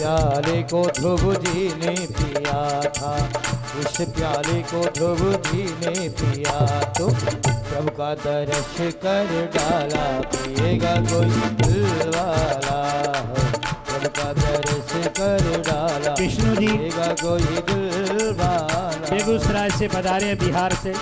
प्याले को ध्रुव जी ने पिया था, इस प्याले को ध्रुव जी ने पिया तो प्रभु का दर्श कर डाला, पिएगा कोई दिलवाला, प्रभु का दर्श कर डाला, विष्णु जी पिएगा कोई दिलवाला। बेगूसराय से पधारे हैं, बिहार से।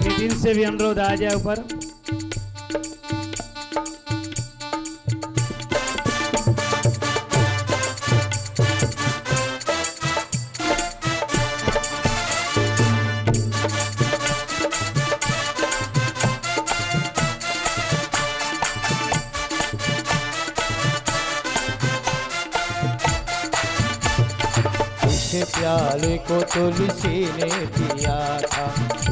नितिन से भी अनुरोध आ जाए ऊपर। इस प्याले को तुलसी ने पिया था,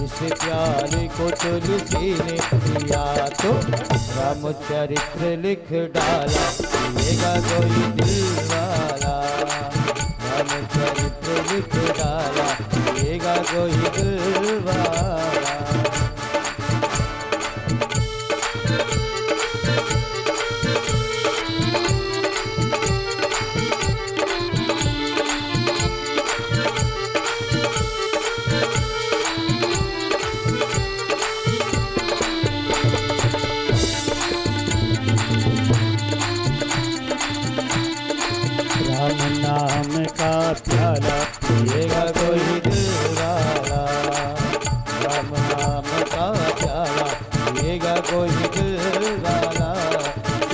इस प्याले को तुलसी ने पिया तो रामचरित्र लिख डाला, पिएगा कोई दिलवाला, रामचरित्र लिख डाला, पिएगा कोई दिलवाला। राम नाम का प्याला पिएगा कोई दिलवाला, राम नाम का प्याला पिएगा कोई दिलवाला।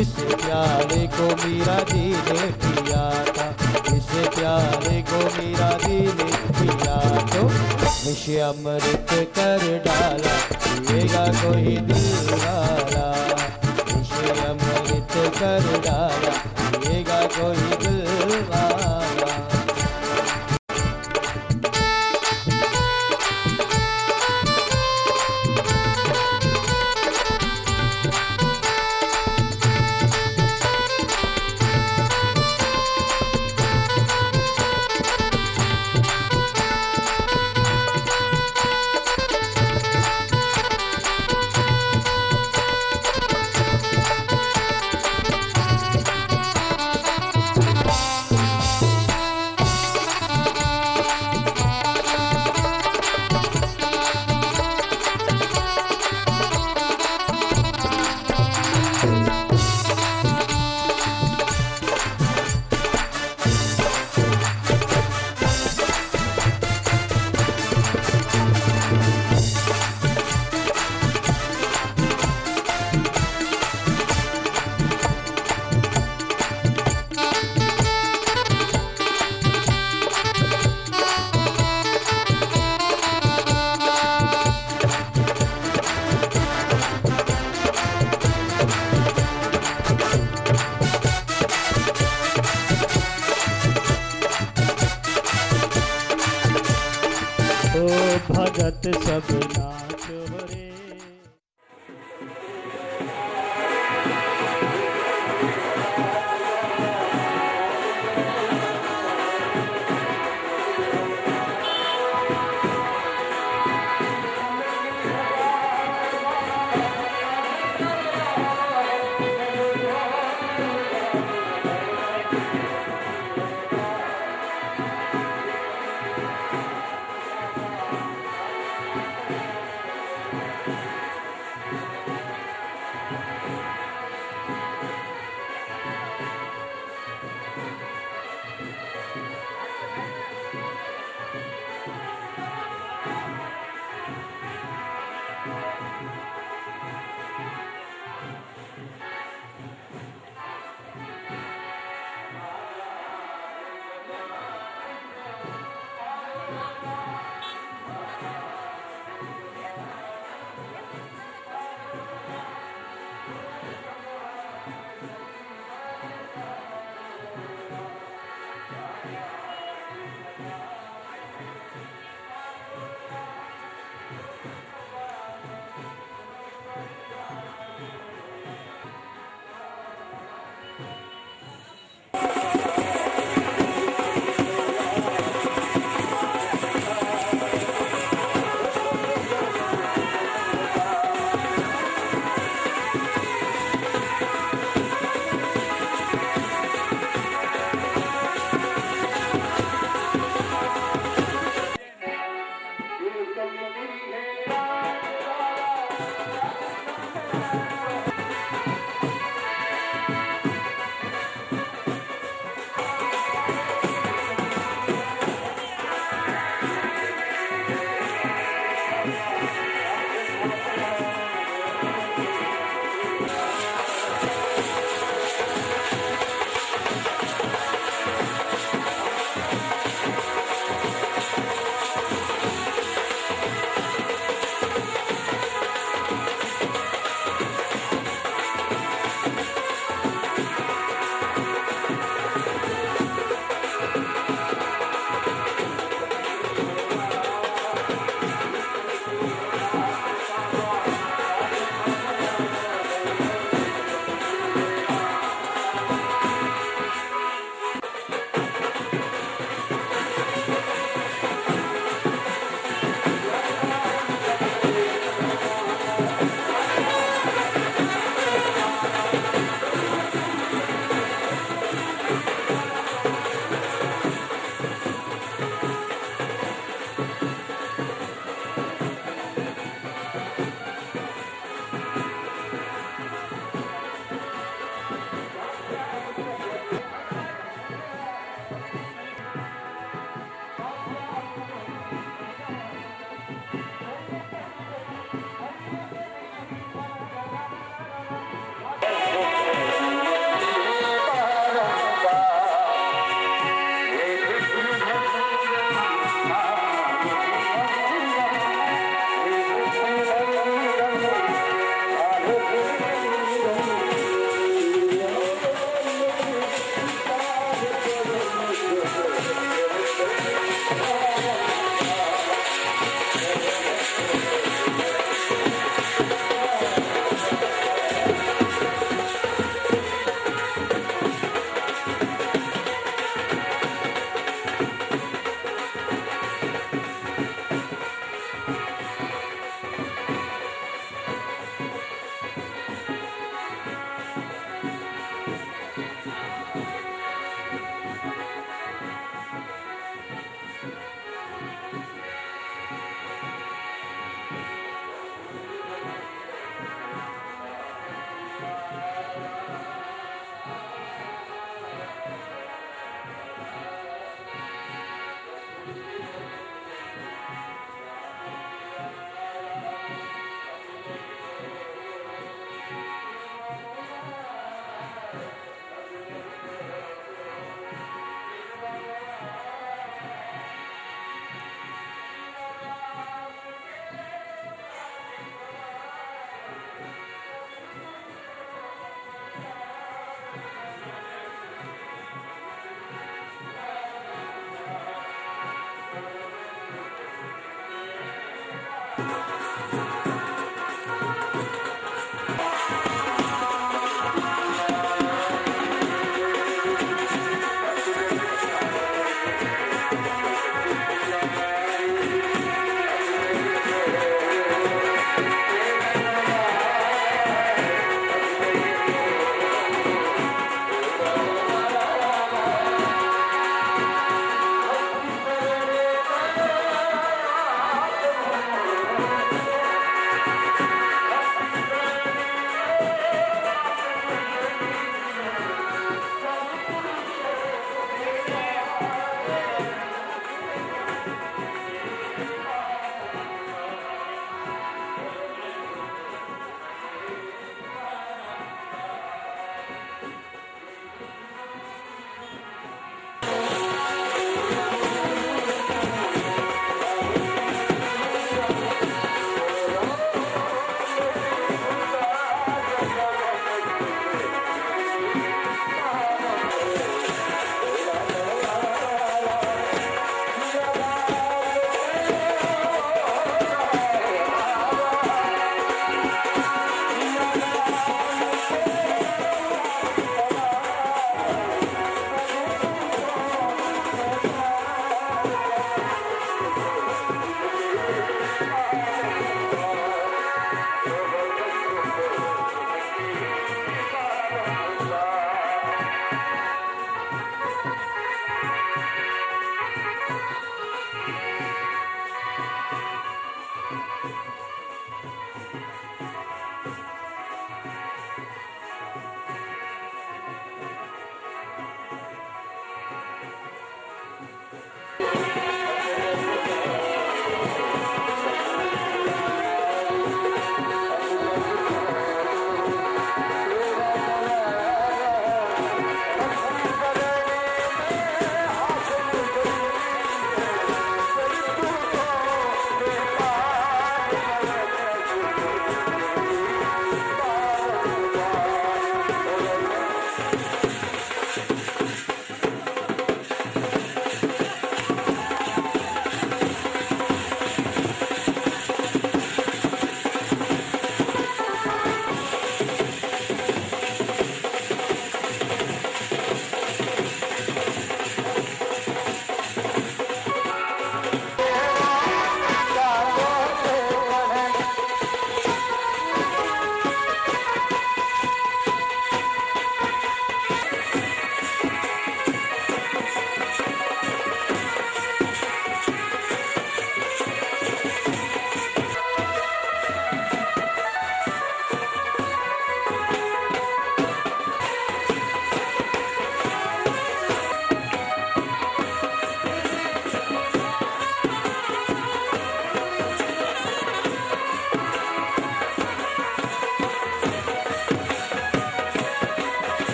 इस प्याले को मीरा जी ने पिया था, इस प्याले को मीरा जी ने पिया तो विष अमृत कर डाला, पिएगा कोई दिलवाला, विष अमृत कर डाला, पिएगा कोई दिलवाला। भगत सब नाच हो रे।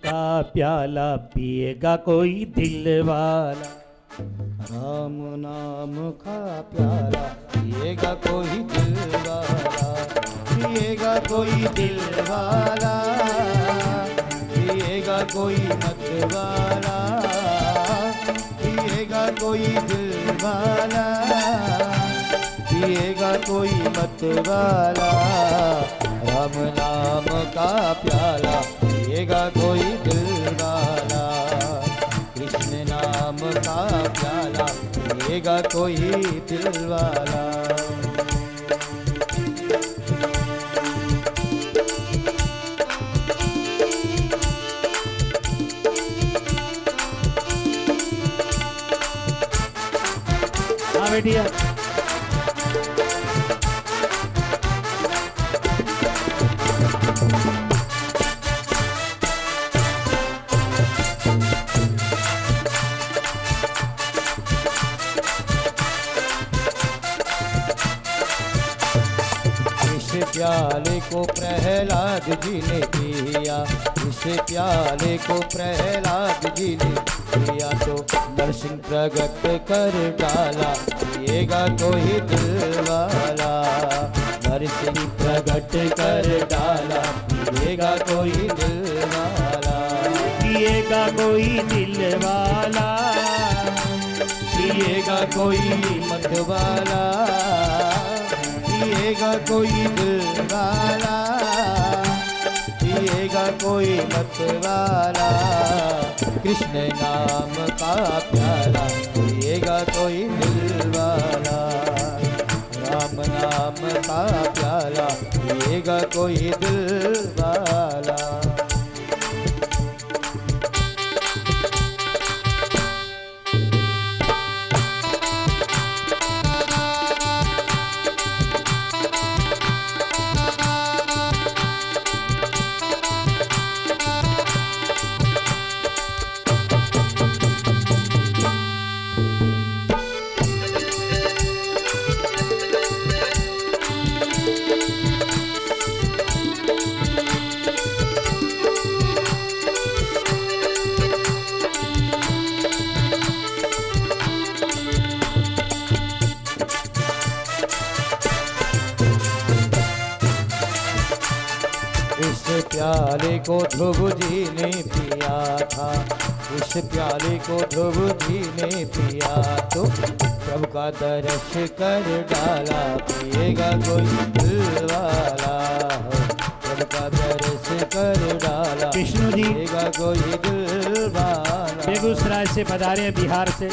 का प्याला पिएगा कोई दिल वाला। राम नाम का प्याला पिएगा कोई दिल वाला, पिएगा कोई दिल वाला, पिएगा कोई मत वाला, पिएगा कोई दिल वाला, पिएगा कोई मत वाला। राम नाम का प्याला पिएगा कोई दिल वाला, कृष्ण नाम का प्याला पिएगा कोई दिल वाला। हाँ बेटिया, इस प्याले को प्रहलाद जी ने पिया, इस प्याले को प्रहलाद जी ने पिया तो नरसिंह प्रगट कर डाला, पिएगा कोई दिल वाला। नरसिंह प्रगट कर डाला, पिएगा कोई दिल वाला, पिएगा कोई दिल वाला, पिएगा कोई मत वाला, पिएगा कोई दिल वाला, पिएगा कोई मत वाला। कृष्ण नाम का प्याला पिएगा कोई दिल वाला, राम नाम का प्याला पिएगा कोई दिल वाला। इस प्याले को ध्रुव जी ने पिया था, इस प्याले को ध्रुव जी ने पिया तो प्रभु का दर्श कर डाला, पिएगा कोई दिल वाला। प्रभु का दर्श कर डाला, विष्णु जी पिएगा कोई दिल वाला। बेगूसराय से पधारे, बिहार से।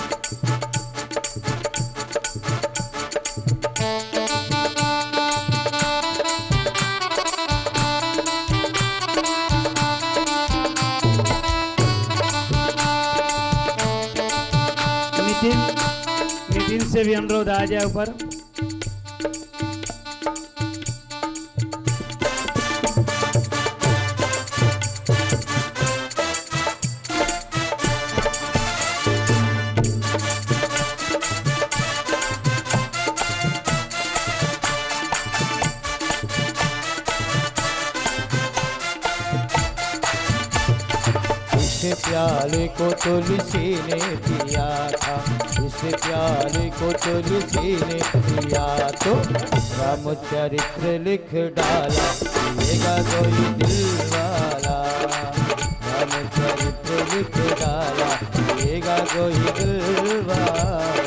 नितिन से भी अनुरोध आ जाए ऊपर। इस प्याले को तुलसी ने पिया था, इस प्याले को तुलसी ने पिया तो रामचरित्र लिख डाला, पिएगा कोई दिल वाला। रामचरित्र लिख डाला, पिएगा कोई दिल वाला।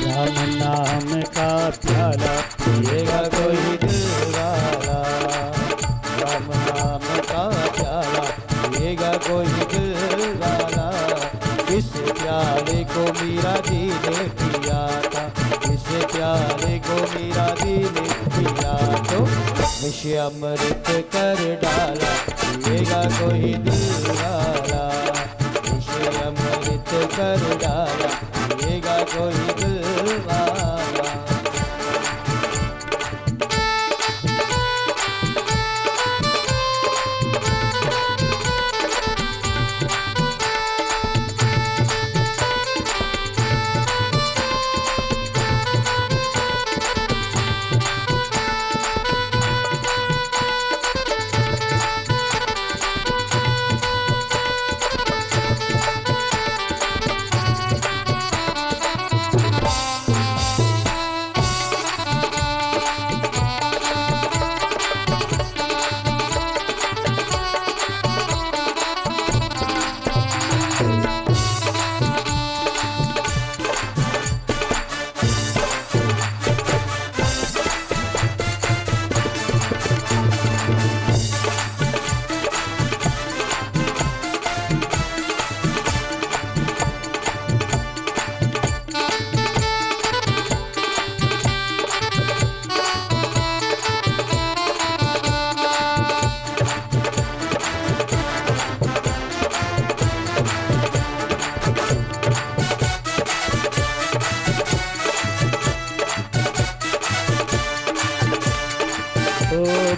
राम नाम का प्याला पिएगा कोई दिल वाला, राम नाम का प्याला पिएगा कोई दिल वाला। इस प्याले को मीरा जी ने पिया था, इस प्याले को मीरा जी ने पिया तो विषय अमृत कर डाला, पिएगा कोई दिल वाला। विषय अमृत कर डाला, पिएगा कोई दिल वाला।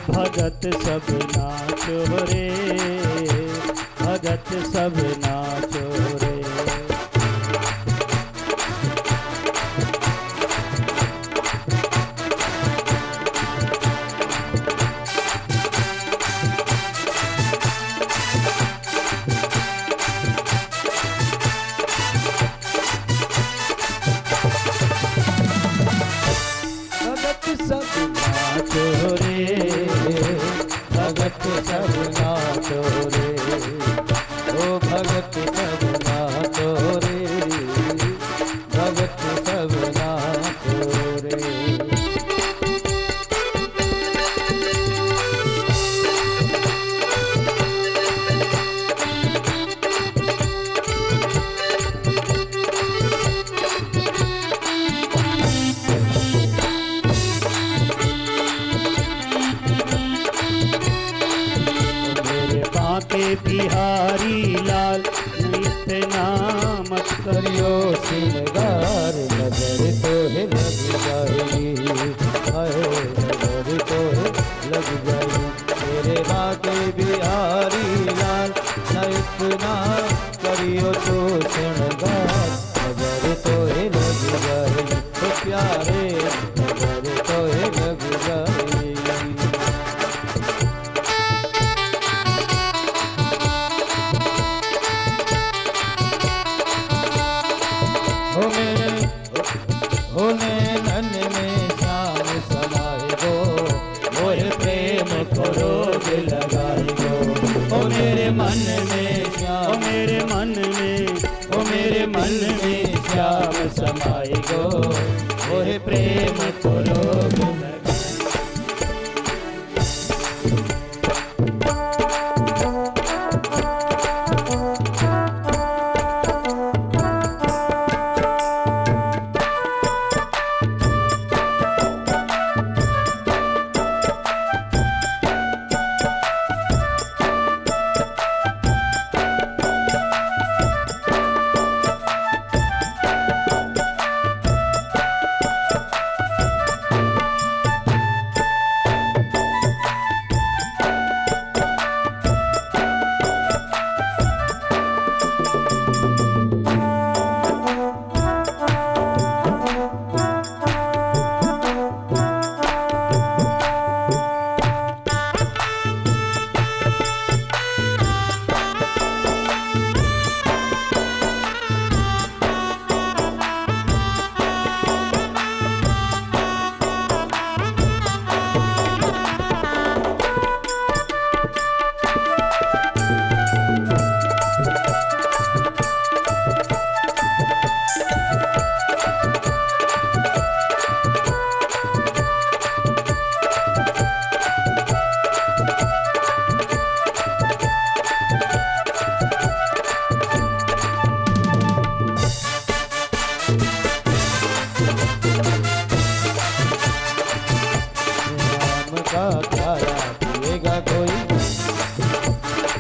भगत सब नाचो रे, भगत सब नाचो रे। भगत सब नाचो रे, ओ भगत सब नाचो रे, भगत सब नाचो रे। बिहारी लाल नित्य नाम करियो श्रृंगार, नजर तो है लग जाएगी, हाय नजर तो है लग जाएगी। मेरे बाके बिहारी लाल नित्य नाम करियो तो श्रृंगार, नजर तो है लग जाएगी। तो प्यारे नजर तो है लग जाएगी। नैनन में श्याम समाए गो, मोहे प्रेम को रोग लगाए गो। ओ मेरे मन में श्याम, ओ मेरे मन में, ओ मेरे मन में श्याम समाए गो, मोहे प्रेम को रोग लगाए।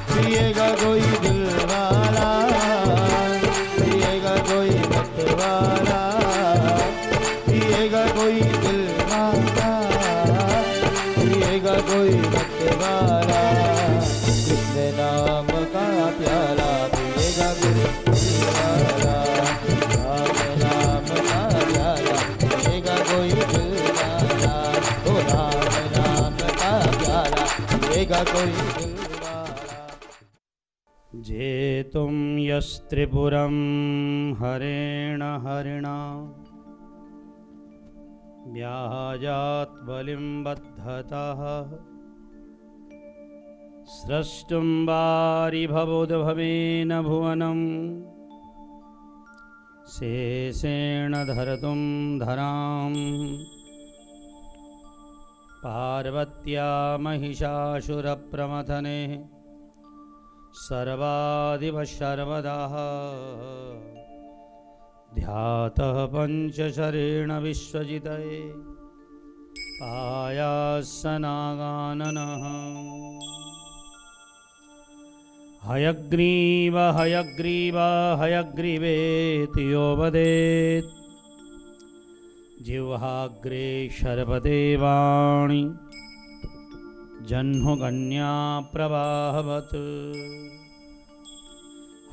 पिएगा कोई दिल वाला, पिएगा कोई मत वाला, पिएगा कोई दिल वाला, पिएगा कोई मत वाला। कृष्ण नाम का प्याला पिएगा कोई वाला, राम नाम का प्याला पिएगा कोई दिल वाला, ओ राम नाम का प्याला पिएगा कोई दिल वाला। जेतुं यस्त्रिपुरं हरेण हरिणा व्याजात् बलिं बद्धतः स्रष्टुं वारिभवोद्भवेन भुवनं शेषेण धर्तुं धरां पार्वत्या महिषासुरप्रमथने सर्वादिव सर्वदा ध्यातः पंचशरेण विश्वजितये पायासनागाननः। हयग्रीव हयग्रीव हयग्रीवेति यो वदेत् जिह्वाग्रे शर्वते वाणी जह्नुगन्या प्रवाहवत्।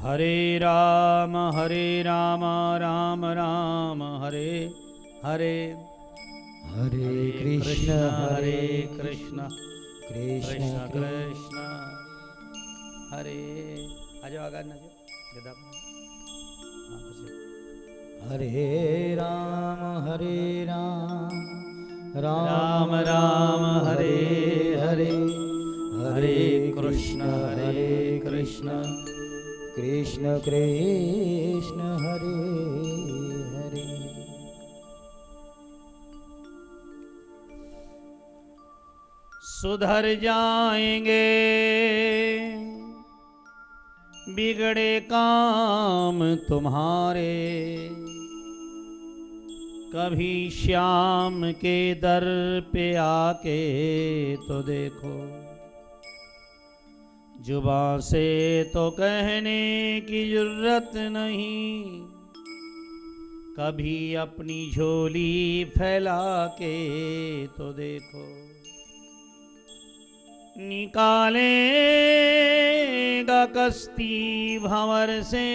हरे राम राम राम हरे हरे, हरे कृष्ण हरे कृष्ण कृष्ण कृष्ण कृष्ण हरे। आजो आगे नाचो गदा। हरे राम राम राम हरे हरे, हरे कृष्ण कृष्ण कृष्ण कृष्ण हरे हरे। सुधर जाएंगे बिगड़े काम तुम्हारे, कभी श्याम के दर पे आके तो देखो। जुबां से तो कहने की जुर्रत नहीं, कभी अपनी झोली फैला के तो देखो। निकालेगा कश्ती भंवर से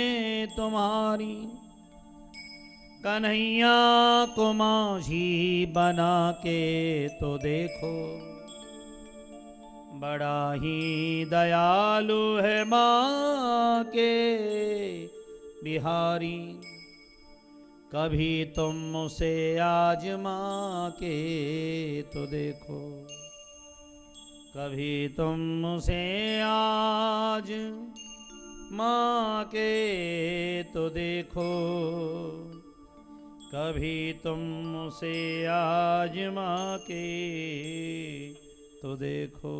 तुम्हारी, कन्हैया को माझी बना के तो देखो। बड़ा ही दयालु है माँ के बिहारी, कभी तुम उसे आजमा के तो देखो। कभी तुम उसे आज माँ के तो देखो। कभी तुम उसे आज माँ के तो देखो।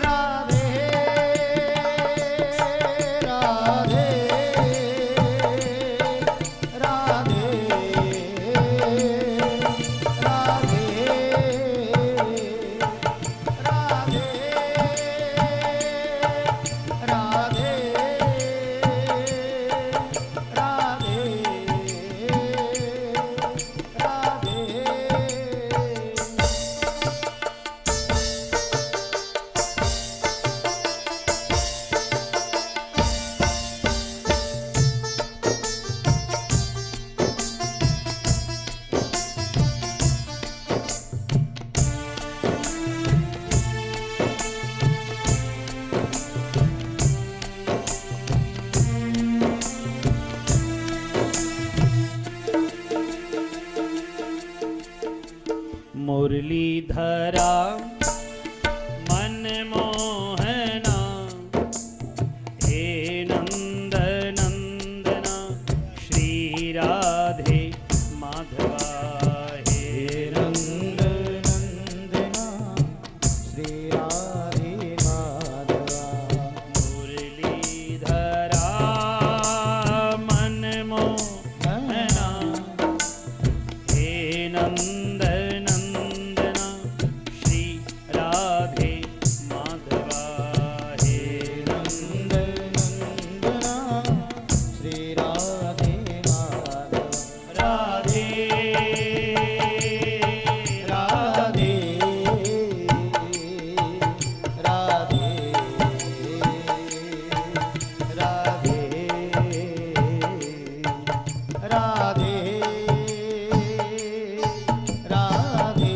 राधे राधे राधे राधे राधे राधे मुरलीधरा मन मोहना, हे नंद नंदना श्री राधे माधवा। हे नंद नंदना श्री राधे माधवा। मुरलीधरा मन मोहना, हे नंद नंदना श्री राधे माधवा। हे नंद नंदना श्री राधे माधवा। राधे राधे राधे राधे राधे राधे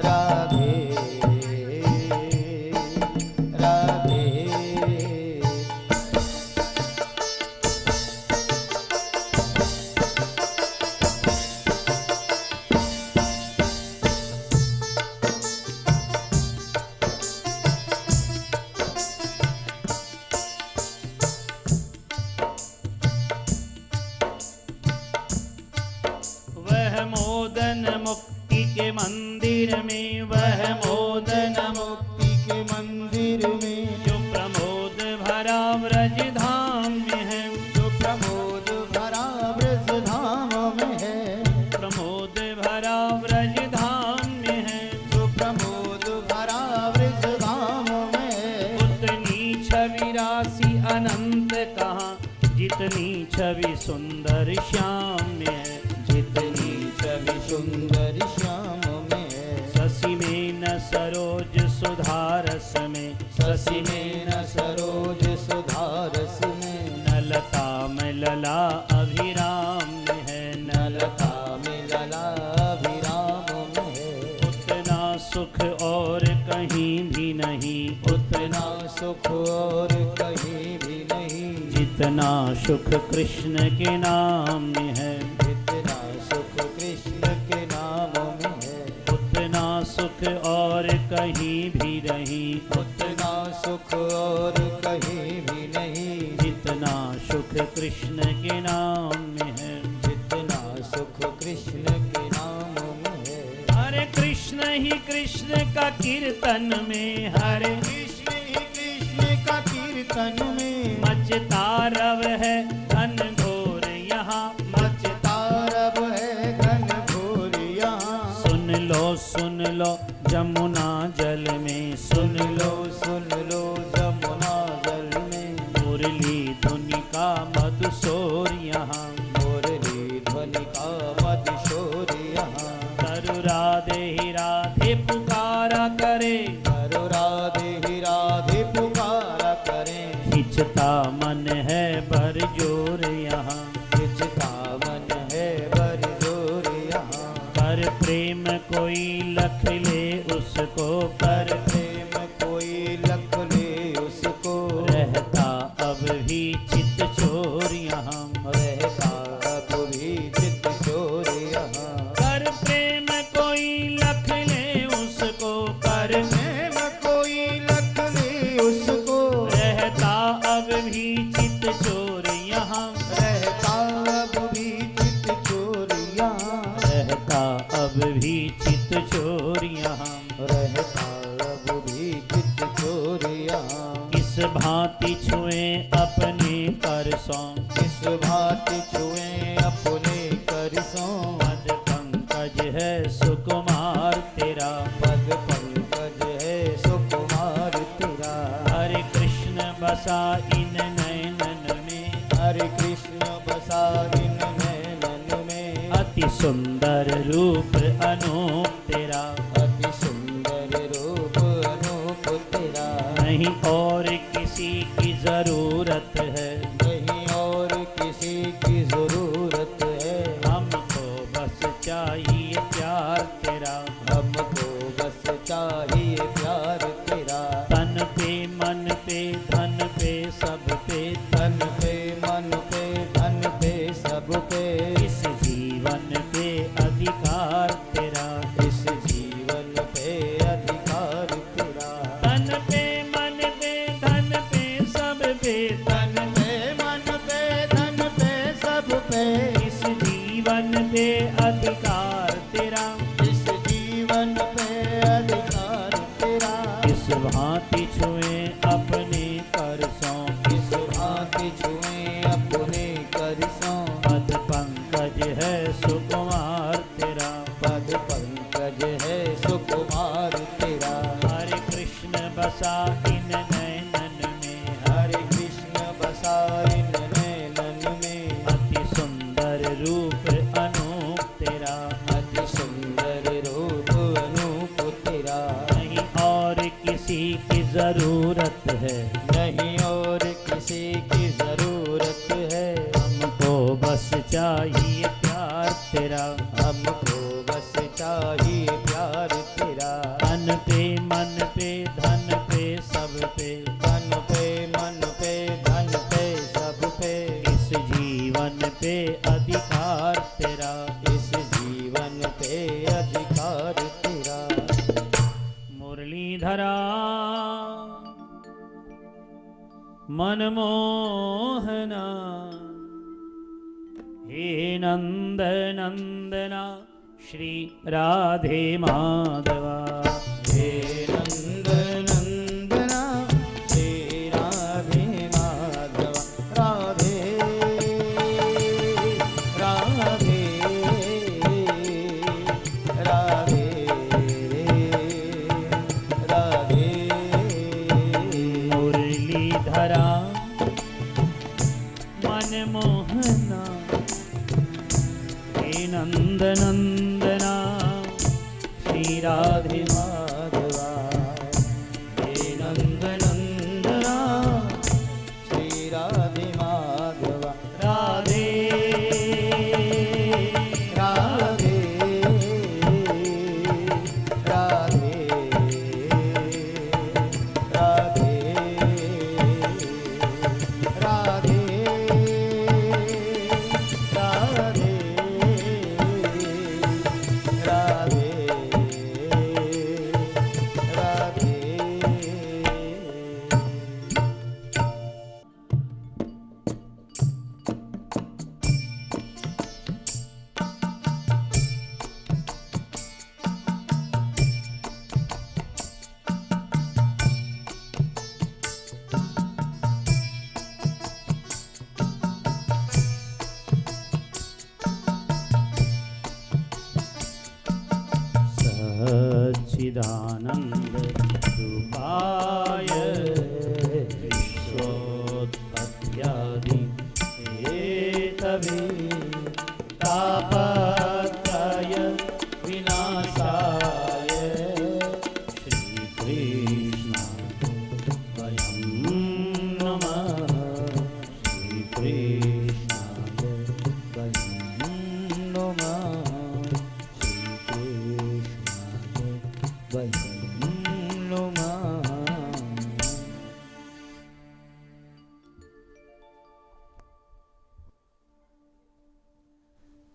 राधे राधे। वह मोदन मुक्ति के मंदिर में, वह मोदन मुक्ति के मंदिर में जो प्रमोद भरा व्रज धाम में है, जो प्रमोद भरा ब्रज धाम में है, प्रमोद भरा व्रज धाम में है। जो प्रमोद भरा ब्रज धाम में है। उतनी छवि राशि अनंत कहाँ, जित जितनी छवि सुंदर श्याम में है, जितनी छवि सुंदर श्याम में है। शशि में न सरोज सुधारस में, शशि में न सरोज सुधारस में, न लता में लला अभिराम में है, न लता में लला अभिराम में है। उतना सुख और कहीं भी नहीं, उतना सुख और कहीं भी नहीं, जितना सुख कृष्ण के नाम में है, जितना सुख कृष्ण के नाम में है। उतना सुख और कहीं भी नहीं, उतना सुख और कहीं भी नहीं, जितना सुख कृष्ण के नाम में है। जितना सुख कृष्ण के नाम में है। हरे कृष्ण ही कृष्ण का कीर्तन में, हरे कृष्ण ही कृष्ण का कीर्तन में, मचता रव है घन घोर यहाँ, मचता रव है घन घोर यहाँ। सुन लो जमुना जल में, सुन लो जमुना जल में, मुरली धुनि का मधुशोर यहाँ, मुरली ध्वनि का मधुशोर यहाँ। तरु राधे ही राधे पुकारा करे, करो राधे ही राधे पुकारा करें, खिंचता मन है बर जोर यहाँ, खिंचता मन है बर जोर यहाँ। कर प्रेम कोई लख ले उसको, कर प्रेम कोई लख ले उसको, रहता अब भी चित चोर यहाँ, रहता अब भी चित चोर यहाँ। कर प्रेम कोई लख ले उसको, कर प्रेम कोई लख ले उसको, रहता अब भी चित चोर यहाँ, रहता अब भी चित चोर यहाँ, रहता अब भी चित चोर यहाँ। रहता अब भी चित चोर यहाँ। किस भांति छुए अपने करसों, इस भांति छुए अपने करसों, पद पंकज है सुकुमार तेरा, पद पंकज है सुकुमार तेरा। हरे कृष्ण बसा इन नयनन में, हरे कृष्ण बसा इन नैनन में, अति सुंदर रूप अनूप तेरा, अति सुंदर रूप अनूप तेरा। नहीं और किसी की जरूरत है, नहीं और किसी की जरूरत है, हमको बस चाहिए प्यार तेरा, हमको बस चाहिए प्यार तेरा। तन पे मन पे धन पे सब पे, तन पे मन पे धन पे सब पे, इस जीवन पे अधिकार तेरा, इस जीवन पे अधिकार तेरा। तन पे मन पे धन पे सब पे, तन पे मन पे धन पे सब पे, इस जीवन पे अधिकार तेरा, इस जीवन पे अधिकार तेरा। इस भांति छुए अपने करसों, इस भांति छुए अपने करसों, पद पंकज है सुकुमार तेरा, पद पंकज है सुकुमार तेरा। हरे कृष्ण बसा इन नयनन में, हरे कृष्ण बसा इन नैनन में, अति सुंदर रूप अनूप तेरा, अति सुंदर रूप अनूप तेरा। नहीं और किसी की जरूरत है, नहीं और किसी की जरूरत है, हमको बस चाहिए प्यार तेरा, हमको बस चाहिए प्यार तेरा। तन पे मन पे धन पे सब पे, तन पे मन पे धन पे सब पे, इस जीवन पे अधिकार तेरा, इस जीवन पे अधिकार तेरा। मुरलीधरा मनमोहना, हे नंद नंदना श्री राधे माधवा, हे नंद नंदना श्री राधे माधवा। राधे राधे राधे राधे। मुरलीधरा मन मोहना हे नंद नंदना श्री राधे माधवा हे नंद नंदना श्री राधे माधवा राधे राधे राधे राधे राधे राधे राधे सच्चिदानंद रूपाय विश्वोत्पत्त्यादि हेतवे तापत्रय विनाशाय श्रीकृष्णाय वयं नमः श्रीकृष्णाय वयं नमः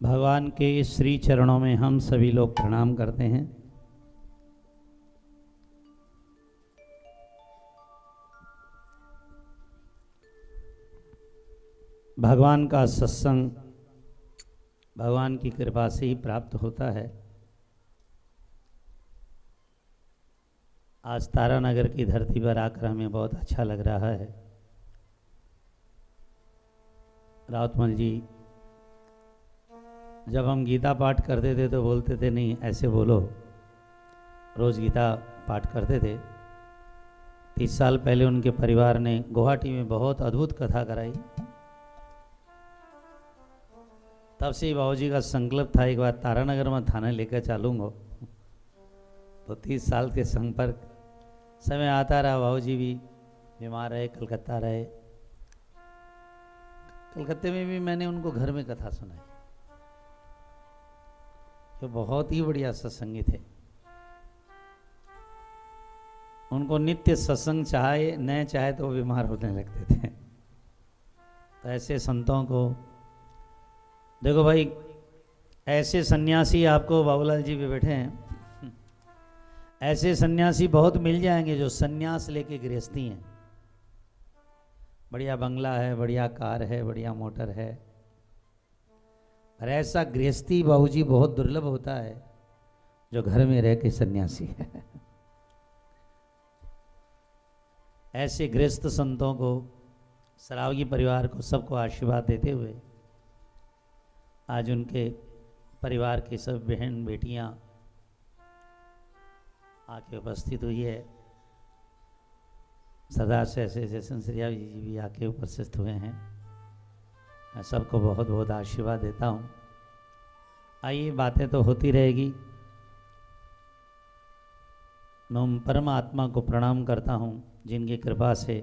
भगवान के श्री चरणों में हम सभी लोग प्रणाम करते हैं। भगवान का सत्संग भगवान की कृपा से ही प्राप्त होता है। आज तारानगर की धरती पर आकर हमें बहुत अच्छा लग रहा है। राउतमल जी जब हम गीता पाठ करते थे तो बोलते थे नहीं ऐसे बोलो, रोज़ गीता पाठ करते थे। 30 साल पहले उनके परिवार ने गुवाहाटी में बहुत अद्भुत कथा कराई। तब से बाबूजी का संकल्प था एक बार तारानगर में थाने लेकर चलूँगा। तो 30 साल के संपर्क समय आता रहा। बाबूजी भी बीमार रहे, कलकत्ता रहे। कलकत्ते में भी मैंने उनको घर में कथा सुनाई, जो बहुत ही बढ़िया सत्संगी थे। उनको नित्य सत्संग चाहे न चाहे तो बीमार होने लगते थे। तो ऐसे संतों को देखो भाई, ऐसे सन्यासी आपको बाबूलाल जी भी बैठे हैं, ऐसे सन्यासी बहुत मिल जाएंगे जो सन्यास लेके गृहस्थी हैं। बढ़िया बंगला है, बढ़िया कार है, बढ़िया मोटर है, और ऐसा गृहस्थी बाबूजी बहुत दुर्लभ होता है जो घर में रह के सन्यासी है। ऐसे गृहस्थ संतों को, सरावगी परिवार को, सबको आशीर्वाद देते हुए आज उनके परिवार की सब बहन बेटियां आके उपस्थित हुई है। सरदार से जैसन श्रिया जी भी आके उपस्थित हुए हैं। मैं सबको बहुत बहुत आशीर्वाद देता हूँ। आइए, बातें तो होती रहेगी। मैं उन परमात्मा को प्रणाम करता हूँ जिनकी कृपा से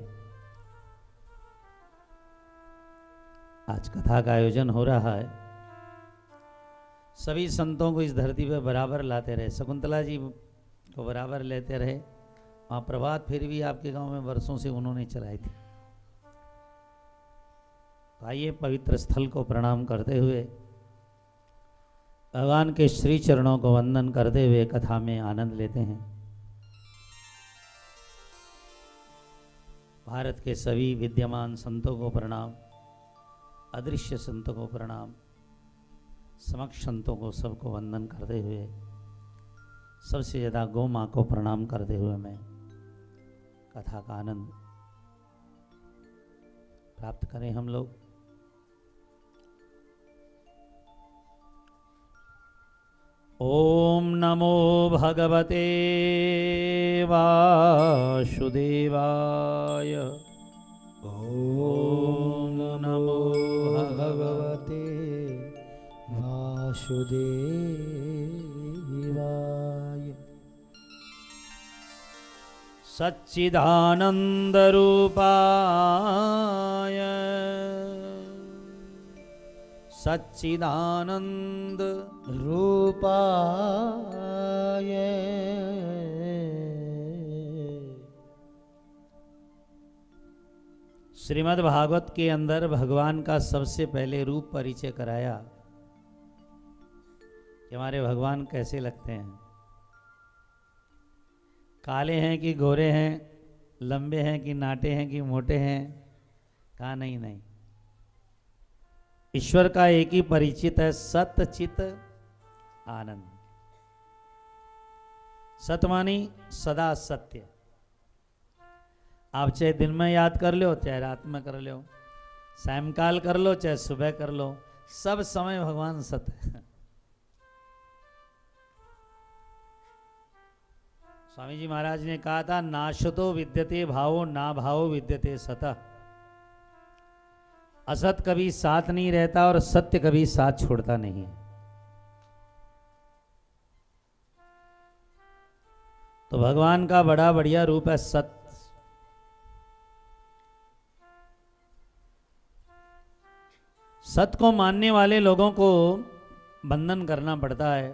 आज कथा का आयोजन हो रहा है। सभी संतों को इस धरती पर बराबर लाते रहे, शकुंतला जी को बराबर लेते रहे। वहाँ प्रभात फिर भी आपके गांव में वर्षों से उन्होंने चलाई थी। तो आइए, पवित्र स्थल को प्रणाम करते हुए, भगवान के श्री चरणों को वंदन करते हुए कथा में आनंद लेते हैं। भारत के सभी विद्यमान संतों को प्रणाम, अदृश्य संतों को प्रणाम, समक्ष संतों को सबको वंदन करते हुए, सबसे ज़्यादा गौ माँ को प्रणाम करते हुए मैं कथा का आनंद प्राप्त करें हम लोग। ओम नमो भगवते वासुदेवाय। ओम नमो वासुदेवाय। सच्चिदानंद रूपाय सच्चिदानंद रूपाय श्रीमद् भागवत के अंदर भगवान का सबसे पहले रूप परिचय कराया कि हमारे भगवान कैसे लगते हैं, काले हैं कि गोरे हैं, लंबे हैं कि नाटे हैं कि मोटे हैं। कहा नहीं नहीं, ईश्वर का एक ही परिचित है, सत्य चित आनंद। सत मानी सदा सत्य। आप चाहे दिन में याद कर लो, चाहे रात में कर लो, सायंकाल कर लो, चाहे सुबह कर लो, सब समय भगवान सत्य है। स्वामी जी महाराज ने कहा था, नाशतो विद्यते भावो ना भावो विद्यते सतः। असत कभी साथ नहीं रहता और सत्य कभी साथ छोड़ता नहीं। तो भगवान का बड़ा बढ़िया रूप है सत्य। सत्य को मानने वाले लोगों को बंधन करना पड़ता है।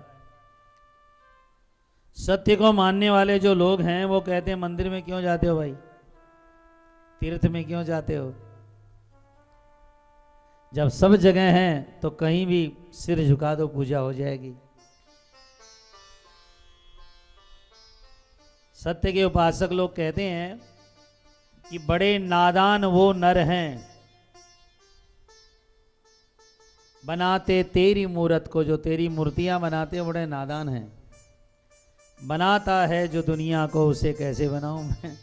सत्य को मानने वाले जो लोग हैं वो कहते हैं, मंदिर में क्यों जाते हो भाई, तीर्थ में क्यों जाते हो? जब सब जगह हैं तो कहीं भी सिर झुका दो, पूजा हो जाएगी। सत्य के उपासक लोग कहते हैं कि बड़े नादान वो नर हैं, बनाते तेरी मूरत को, जो तेरी मूर्तियां बनाते हैं बड़े नादान हैं। बनाता है जो दुनिया को, उसे कैसे बनाऊं मैं?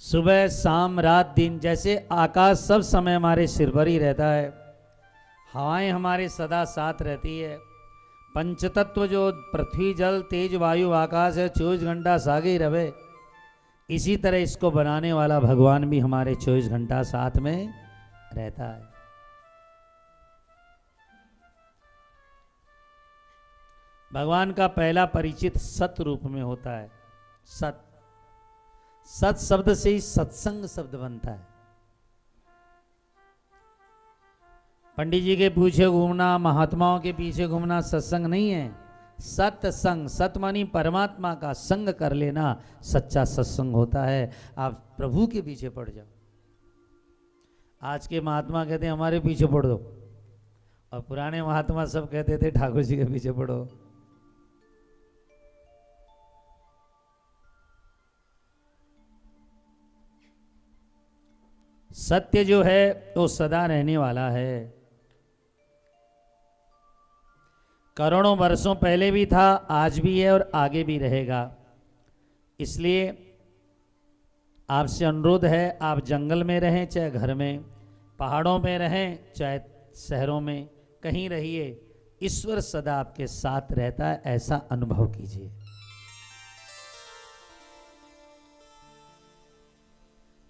सुबह शाम रात दिन, जैसे आकाश सब समय हमारे सिर पर ही रहता है, हवाएं हमारे सदा साथ रहती है, पंचतत्व जो पृथ्वी जल तेज वायु आकाश है 24 घंटा सागे ही रहे, इसी तरह इसको बनाने वाला भगवान भी हमारे 24 घंटा साथ में रहता है। भगवान का पहला परिचित सत रूप में होता है। सत, सत शब्द से ही सत्संग शब्द बनता है। पंडित जी के पीछे घूमना, महात्माओं के पीछे घूमना सत्संग नहीं है। सत्संग, सत मानी परमात्मा का संग कर लेना सच्चा सत्संग होता है। आप प्रभु के पीछे पड़ जाओ। आज के महात्मा कहते हैं हमारे पीछे पड़ दो, और पुराने महात्मा सब कहते थे ठाकुर जी के पीछे पड़ो। सत्य जो है वो सदा रहने वाला है। करोड़ों वर्षों पहले भी था, आज भी है और आगे भी रहेगा। इसलिए आपसे अनुरोध है, आप जंगल में रहें चाहे घर में, पहाड़ों में रहें चाहे शहरों में, कहीं रहिए, ईश्वर सदा आपके साथ रहता है, ऐसा अनुभव कीजिए।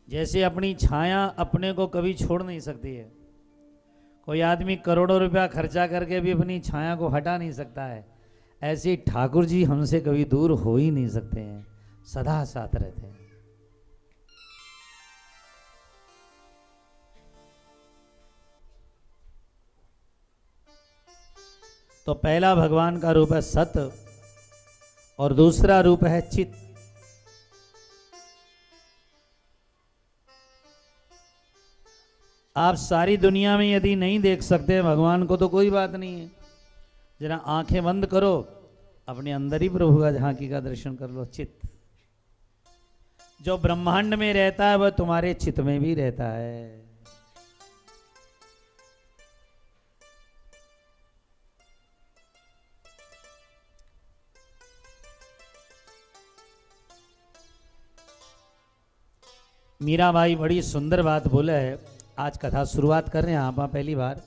जैसे अपनी छाया अपने को कभी छोड़ नहीं सकती है, कोई आदमी करोड़ों रुपया खर्चा करके भी अपनी छाया को हटा नहीं सकता है, ऐसे ठाकुर जी हमसे कभी दूर हो ही नहीं सकते हैं, सदा साथ रहते हैं। तो पहला भगवान का रूप है सत और दूसरा रूप है चित। आप सारी दुनिया में यदि नहीं देख सकते भगवान को तो कोई बात नहीं है, जरा आंखें बंद करो, अपने अंदर ही प्रभु का झांकी का दर्शन कर लो। चित्त जो ब्रह्मांड में रहता है वह तुम्हारे चित्त में भी रहता है। मीराबाई बड़ी सुंदर बात बोला है। आज कथा शुरुआत कर रहे हैं आप पहली बार,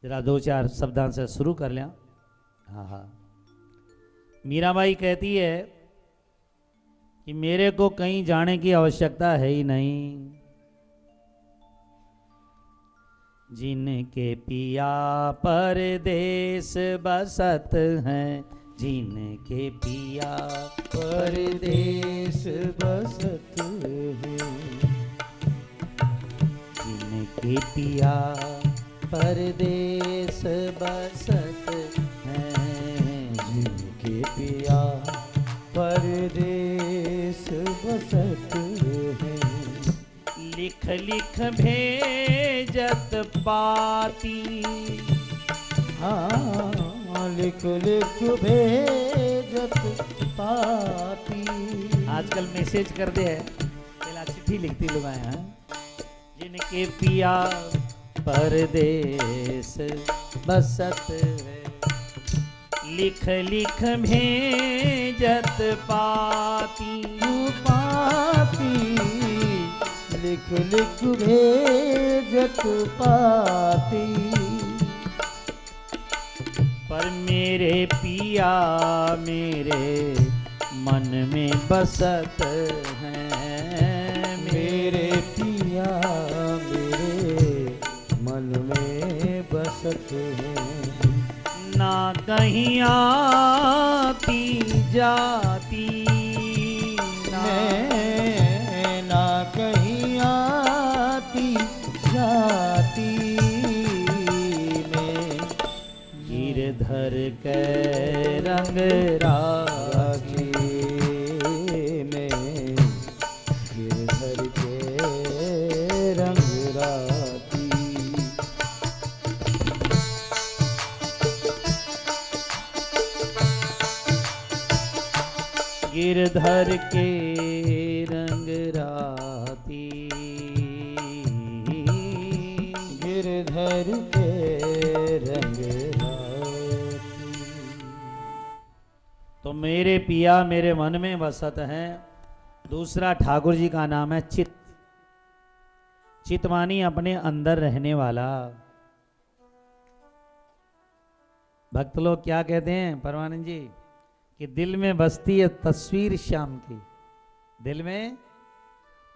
जरा दो चार शब्दां से शुरू कर लें। हाँ हाँ, मीराबाई कहती है कि मेरे को कहीं जाने की आवश्यकता है ही नहीं। जिनके पिया परदेस बसत हैं, जिनके पिया परदेस बसत है, जिनके पिया परदेस बसत हैं, जिनके पिया परदेस बसत है। लिख लिख भेजत पाती। हाँ लिख लिख भेजत पाती। आजकल मैसेज कर दे है, पहला चिट्ठी लिखती लोग आए हैं। जिनके पिया परदेस बसत है, लिख लिख भेजत पाती। पाती लिख लिख भेजत पाती। पर मेरे पिया मेरे मन में बसत हैं, मेरे पिया मेरे मन में बसत है। ना कहीं आती जाती, मैं ना कहीं आती जाती में। गिरधर के रंग राखी में, गिरधर के रंग राखी। गिरधर के रंग राती, गिरधर के रंग राती। तो मेरे पिया मेरे मन में बसत हैं। दूसरा ठाकुर जी का नाम है चित। चित मानी अपने अंदर रहने वाला। भक्त लोग क्या कहते हैं परमानंद जी, कि दिल में बसती है तस्वीर श्याम की। दिल में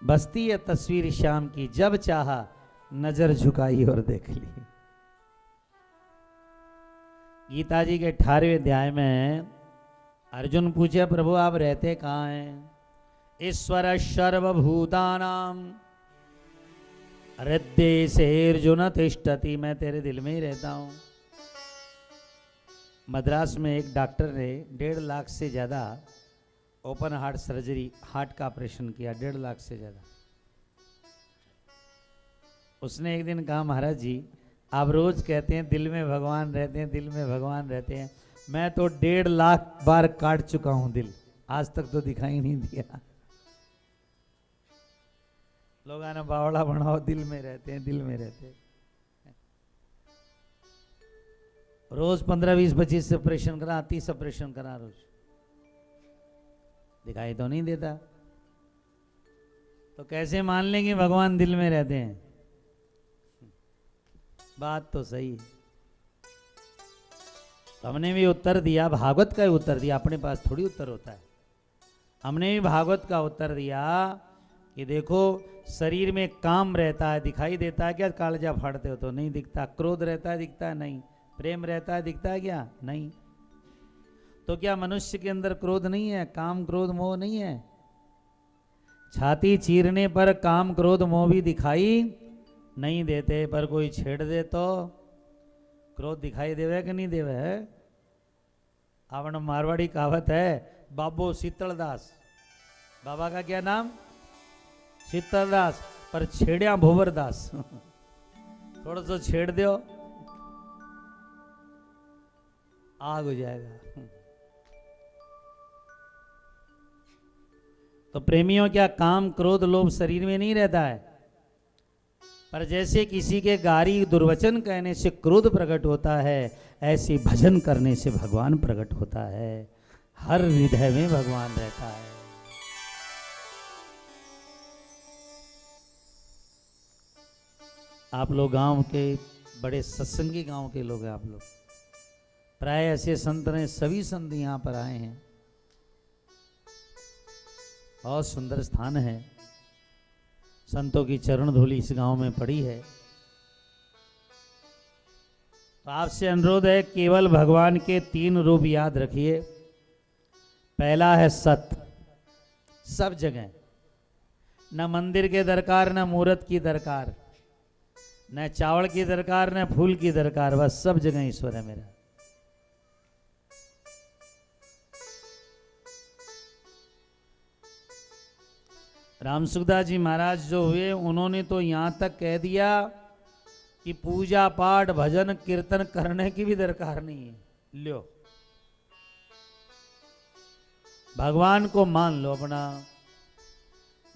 बसती है तस्वीर श्याम की, जब चाहा नजर झुकाई और देख ली। गीता जी के 18वें अध्याय में अर्जुन पूछे, प्रभु आप रहते कहाँ हैं? ईश्वर सर्वभूतानाम हृदय से अर्जुन तिष्ठति। मैं तेरे दिल में ही रहता हूं। मद्रास में एक डॉक्टर ने 1.5 लाख से ज़्यादा ओपन हार्ट सर्जरी, हार्ट का ऑपरेशन किया, 1.5 लाख से ज़्यादा। उसने एक दिन कहा, महाराज जी आप रोज कहते हैं दिल में भगवान रहते हैं, दिल में भगवान रहते हैं। मैं तो 1.5 लाख बार काट चुका हूं दिल, आज तक तो दिखाई नहीं दिया। लोग आना बावड़ा बनाओ, दिल में रहते हैं, दिल में रहते हैं। रोज 15, 20, 25 ऑपरेशन करा, 30 ऑपरेशन करा रोज, दिखाई तो नहीं देता। तो कैसे मान लेंगे भगवान दिल में रहते हैं? बात तो सही है। तो हमने भी उत्तर दिया, भागवत का ही उत्तर दिया, अपने पास थोड़ी उत्तर होता है। हमने भी भागवत का उत्तर दिया कि देखो शरीर में काम रहता है, दिखाई देता है क्या? कालजा फाड़ते हो तो नहीं दिखता। क्रोध रहता है, दिखता है? नहीं। प्रेम रहता है, दिखता है क्या? नहीं। तो क्या मनुष्य के अंदर क्रोध नहीं है? काम क्रोध मोह नहीं है? छाती चीरने पर काम क्रोध मोह भी दिखाई नहीं देते, पर कोई छेड़ दे तो क्रोध दिखाई देवे कि नहीं देवे? है अपन मारवाड़ी कहावत है, बाबो शीतलदास। बाबा का क्या नाम? शीतलदास, पर छेड़िया भोवरदास। थोड़ा सा छेड़ दो आग हो जाएगा। तो प्रेमियों, क्या काम क्रोध लोभ शरीर में नहीं रहता है? पर जैसे किसी के गारी दुर्वचन कहने से क्रोध प्रकट होता है, ऐसे भजन करने से भगवान प्रकट होता है। हर हृदय में भगवान रहता है। आप लोग गांव के बड़े सत्संगी गांव के लोग हैं। आप लोग प्राय ऐसे संत हैं, सभी संत यहाँ पर आए हैं। बहुत सुंदर स्थान है, संतों की चरण धूलि इस गांव में पड़ी है। तो आपसे अनुरोध है, केवल भगवान के 3 रूप याद रखिए। पहला है सत, सब जगह, न मंदिर के दरकार, न मूर्त की दरकार, न चावल की दरकार, न फूल की दरकार, बस सब जगह ईश्वर है मेरा। राम सुखदास जी महाराज जो हुए, उन्होंने तो यहां तक कह दिया कि पूजा पाठ भजन कीर्तन करने की भी दरकार नहीं है। लो, भगवान को मान लो अपना।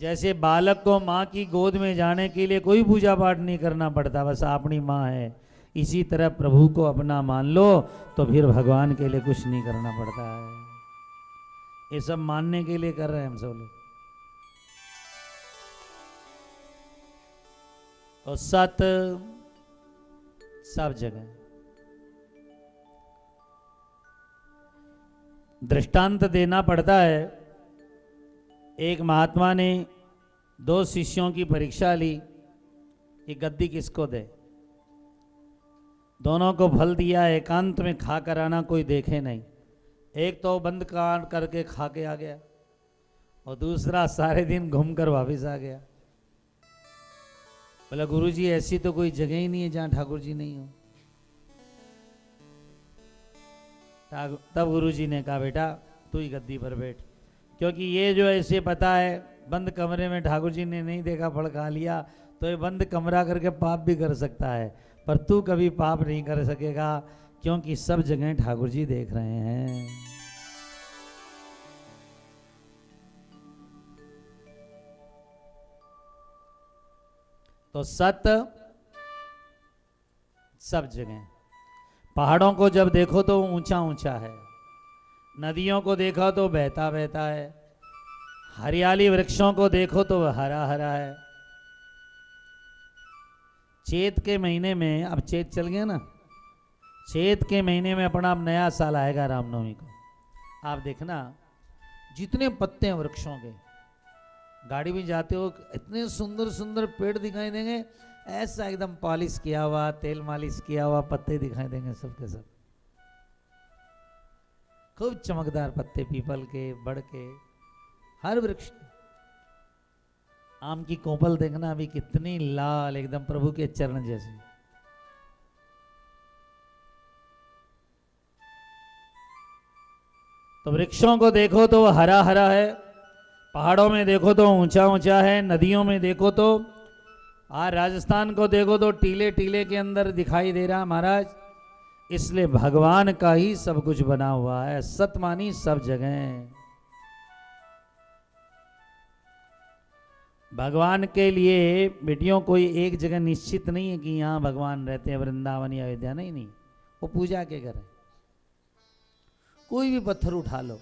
जैसे बालक को माँ की गोद में जाने के लिए कोई पूजा पाठ नहीं करना पड़ता, बस अपनी माँ है, इसी तरह प्रभु को अपना मान लो तो फिर भगवान के लिए कुछ नहीं करना पड़ता है। ये सब मानने के लिए कर रहे हैं हम सब लोग। और सत सब जगह। दृष्टांत देना पड़ता है। एक महात्मा ने 2 शिष्यों की परीक्षा ली कि गद्दी किसको दे। दोनों को फल दिया, एकांत में खा कर आना, कोई देखे नहीं। एक तो बंद कान करके खा के आ गया और दूसरा सारे दिन घूमकर वापस आ गया। बोला, गुरुजी ऐसी तो कोई जगह ही नहीं है जहां ठाकुर जी नहीं हो। तब गुरुजी ने कहा, बेटा तू ही गद्दी पर बैठ, क्योंकि ये जो ऐसे पता है बंद कमरे में ठाकुर जी ने नहीं देखा, फल खा लिया, तो ये बंद कमरा करके पाप भी कर सकता है, पर तू कभी पाप नहीं कर सकेगा, क्योंकि सब जगह ठाकुर जी देख रहे हैं। तो सत सब जगह। पहाड़ों को जब देखो तो ऊंचा ऊंचा है, नदियों को देखो तो बहता बहता है, हरियाली वृक्षों को देखो तो हरा हरा है। चैत के महीने में, अब चैत चल गया ना, चैत के महीने में अपना अब नया साल आएगा रामनवमी को। आप देखना जितने पत्ते हैं वृक्षों के, गाड़ी में जाते हो इतने सुंदर सुंदर पेड़ दिखाई देंगे, ऐसा एकदम पॉलिश किया हुआ, तेल मालिश किया हुआ पत्ते दिखाई देंगे सबके सब, खूब चमकदार पत्ते, पीपल के, बड़ के, हर वृक्ष के। आम की कोपल देखना अभी कितनी लाल, एकदम प्रभु के चरण जैसी। तो वृक्षों को देखो तो हरा हरा है, पहाड़ों में देखो तो ऊंचा ऊंचा है, नदियों में देखो तो, राजस्थान को देखो तो टीले टीले के अंदर दिखाई दे रहा महाराज। इसलिए भगवान का ही सब कुछ बना हुआ है, सतमानी सब जगह। भगवान के लिए बेटियों कोई एक जगह निश्चित नहीं है कि यहाँ भगवान रहते हैं, वृंदावन या अयोध्या, नहीं नहीं, वो पूजा के घर है। कोई भी पत्थर उठा लो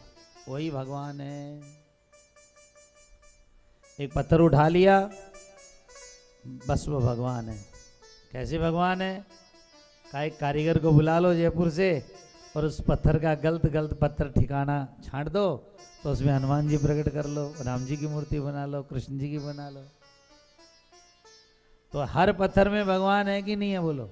वही भगवान है। एक पत्थर उठा लिया बस वो भगवान है। कैसे भगवान है? का एक कारीगर को बुला लो जयपुर से और उस पत्थर का गलत गलत पत्थर ठिकाना छांट दो, तो उसमें हनुमान जी प्रकट कर लो, राम जी की मूर्ति बना लो, कृष्ण जी की बना लो। तो हर पत्थर में भगवान है कि नहीं है? बोलो।